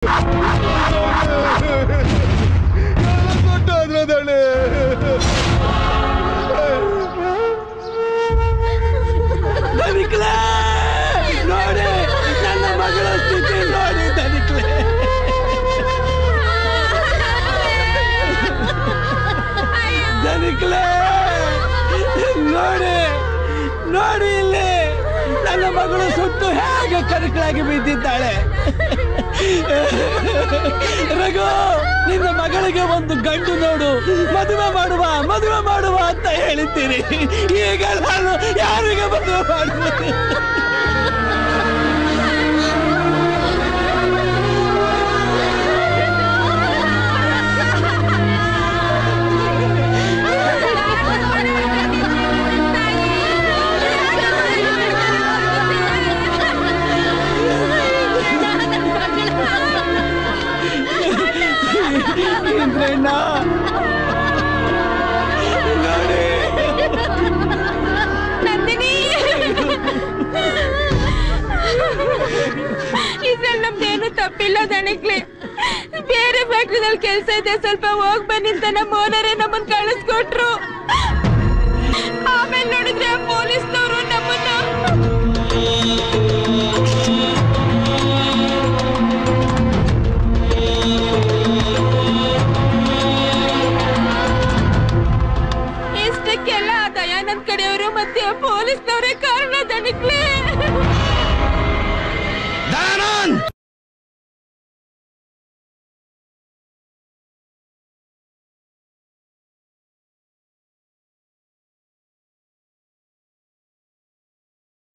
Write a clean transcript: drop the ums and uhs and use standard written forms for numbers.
ನೋಡಿ ನನ್ನ ಮಗಳ ಸ್ಥಿತಿ ನೋಡಿ ಧನಿಕ್ಲೆ. ಧನಿಕ್ಲೆ ನೋಡಿ ನೋಡಿ ಇಲ್ಲಿ ನನ್ನ ಮಗಳು ಸುಟ್ಟು ಹೇಗೆ ಕರಕಳಾಗಿ ಬಿದ್ದಿದ್ದಾಳೆ. ರಘು, ನಿನ್ನ ಮಗಳಿಗೆ ಒಂದು ಗಂಡು ನೋಡು, ಮದುವೆ ಮಾಡುವ ಅಂತ ಹೇಳಿದ್ದೀನಿ. ಈಗ ನಾನು ಯಾರಿಗೆ ಮದುವೆ ಮಾಡುವುದು? ಇದ್ರಲ್ಲಿ ನಮ್ದೇನು ತಪ್ಪಿಲ್ಲ ಧನಿಕ್ಲೆ. ಬೇರೆ ಫ್ಯಾಕ್ಟ್ರಿದಲ್ಲಿ ಕೆಲಸ ಇದೆ, ಸ್ವಲ್ಪ ಹೋಗ್ ಬನ್ನಿ ಅಂತ ನಮ್ಮ ಓನರೇ ನಮ್ಮನ್ನ ಕಳಿಸ್ಕೊಟ್ರು. ಆಮೇಲೆ ನೋಡಿದ್ರೆ ಪೊಲೀಸ್ನವ್ರು